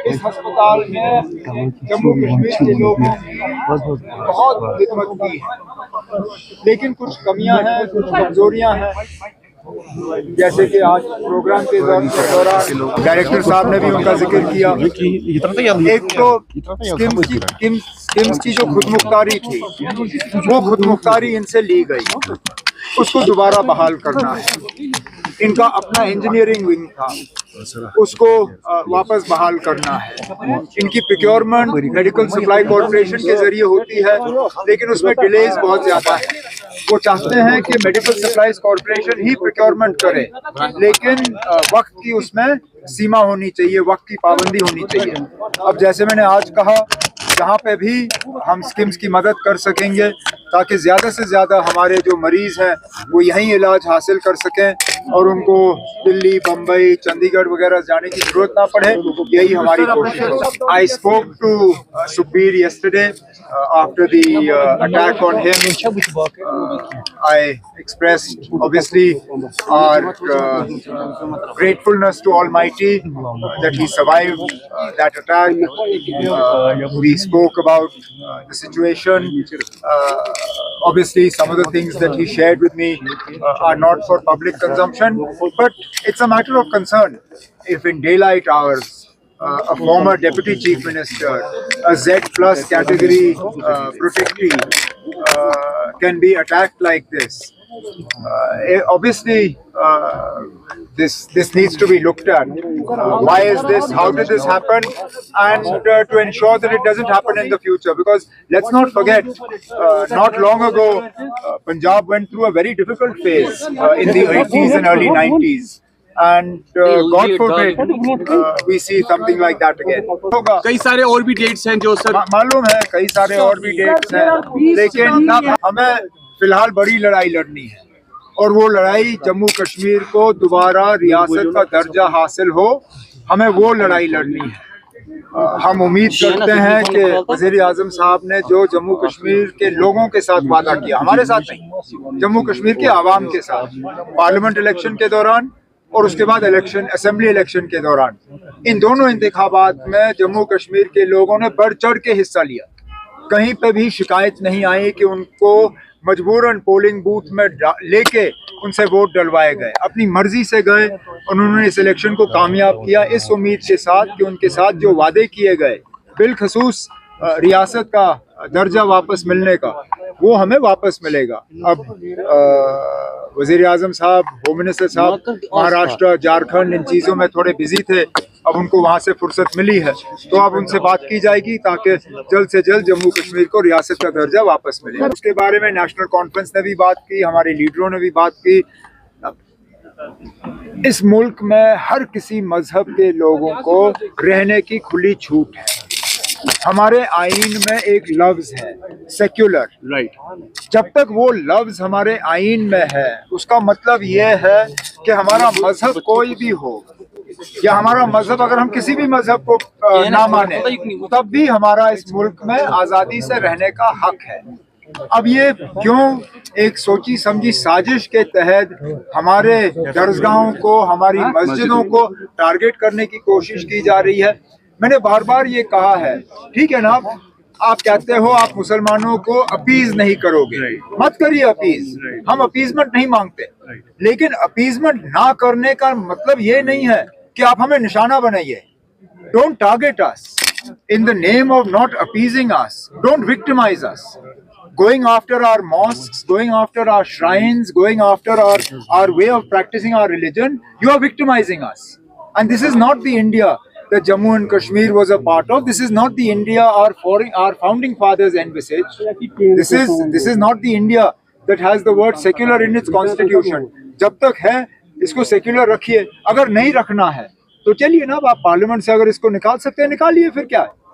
اس ہسپتال میں جموں کشمیر کے لوگوں نے بہت خدمت کی ہے، لیکن کچھ کمیاں ہیں، کچھ کمزوریاں ہیں، جیسے کہ آج پروگرام کے دوران ڈائریکٹر صاحب نے بھی ان کا ذکر کیا۔ ایک تو اسکمز کی جو خود مختاری تھی، وہ خود مختاری ان سے لی گئی، اس کو دوبارہ بحال کرنا ہے۔ ان کا اپنا انجینئرنگ ونگ تھا، اس کو واپس بحال کرنا ہے۔ ان کی پروکیورمنٹ میڈیکل سپلائی کارپوریشن کے ذریعے ہوتی ہے، لیکن اس میں ڈیلیز بہت زیادہ ہے۔ وہ چاہتے ہیں کہ میڈیکل سپلائیز کارپوریشن ہی پروکیورمنٹ کرے، لیکن وقت کی اس میں سیما ہونی چاہیے، وقت کی پابندی ہونی چاہیے۔ اب جیسے میں نے آج کہا، جہاں پہ بھی ہم اسکمز کی مدد کر سکیں گے تاکہ زیادہ سے زیادہ ہمارے جو مریض ہیں وہ یہیں علاج حاصل کر سکیں اور ان کو دلی، بمبئی، چندی گڑھ وغیرہ جانے کی ضرورت نہ پڑے، یہی ہماری کوشش ہے۔ I spoke to Sukhbir yesterday after the attack on him. I expressed obviously our gratefulness to Almighty that he survived that attack. We spoke about the situation. Obviously, some of the things that he shared with me are not for public consumption, but it's a matter of concern. If in daylight hours, a former deputy chief minister, a Z+ category protectee, can be attacked like this, obviously this needs to be looked at. Why is this? How did this happen? And to ensure that it doesn't happen in the future, because let's not forget, not long ago, Punjab went through a very difficult phase in the 80s and early 90s. And God forbid we see something like that again. کئی سارے اور بھی dates ہیں جو سر معلوم ہے، کئی سارے اور بھی ڈیٹس ہیں، لیکن ہمیں فی الحال بڑی لڑائی لڑنی ہے، اور وہ لڑائی جموں کشمیر کو دوبارہ ریاست کا درجہ حاصل ہو، ہمیں وہ لڑائی لڑنی ہے۔ ہم امید کرتے ہیں کہ وزیر اعظم صاحب نے جو جموں کشمیر کے لوگوں کے ساتھ وعدہ کیا، ہمارے ساتھ نہیں، جموں کشمیر کے عوام کے ساتھ، پارلیمنٹ الیکشن کے دوران اور اس کے بعد اسمبلی الیکشن کے دوران، ان دونوں انتخابات میں جموں کشمیر کے لوگوں نے بڑھ چڑھ کے حصہ لیا۔ کہیں پہ بھی شکایت نہیں آئی کہ ان کو مجبوراً پولنگ بوتھ میں لے کے ان سے ووٹ ڈلوائے گئے، اپنی مرضی سے گئے، انہوں نے اس الیکشن کو کامیاب کیا، اس امید کے ساتھ کہ ان کے ساتھ جو وعدے کیے گئے، بالخصوص ریاست کا درجہ واپس ملنے کا، وہ ہمیں واپس ملے گا۔ اب وزیر اعظم صاحب، ہوم منسٹر صاحب مہاراشٹر، جھارکھنڈ، ان چیزوں میں تھوڑے بزی تھے، اب ان کو وہاں سے فرصت ملی ہے، تو اب ان سے بات کی جائے گی تاکہ جلد سے جلد جموں کشمیر کو ریاست کا درجہ واپس ملے۔ اس کے بارے میں نیشنل کانفرنس نے بھی بات کی، ہمارے لیڈروں نے بھی بات کی۔ اس ملک میں ہر کسی مذہب کے لوگوں کو رہنے کی کھلی چھوٹ ہے۔ ہمارے آئین میں ایک لفظ ہے سیکولر، جب تک وہ لفظ ہمارے آئین میں ہے، اس کا مطلب یہ ہے کہ ہمارا مذہب کوئی بھی ہو، یا ہمارا مذہب اگر ہم کسی بھی مذہب کو نہ مانیں، تب بھی ہمارا اس ملک میں آزادی سے رہنے کا حق ہے۔ اب یہ کیوں ایک سوچی سمجھی سازش کے تحت ہمارے درسگاہوں کو، ہماری مسجدوں کو ٹارگٹ کرنے کی کوشش کی جا رہی ہے؟ میں نے بار بار یہ کہا ہے، ٹھیک ہے نا، آپ کہتے ہو آپ مسلمانوں کو اپیز نہیں کرو گے، مت کریے اپیز، ہم اپیزمنٹ نہیں مانگتے، لیکن اپیزمنٹ نہ کرنے کا مطلب یہ نہیں ہے کہ آپ ہمیں نشانہ بنائیے۔ Don't target us in the name of not appeasing us. Don't victimize us. Going after our mosques, going after our shrines, going after our way of practicing our religion, you are victimizing us. And this is not the India that Jammu and Kashmir was a part of. This is not the India our founding fathers envisaged. This is not the India that has the word secular in its constitution. جب تک ہے اس کو secular رکھیے، اگر نہیں رکھنا ہے تو چلیے نا، آپ پارلیمنٹ سے اگر اس کو نکال سکتے ہیں نکالیے، پھر کیا ہے۔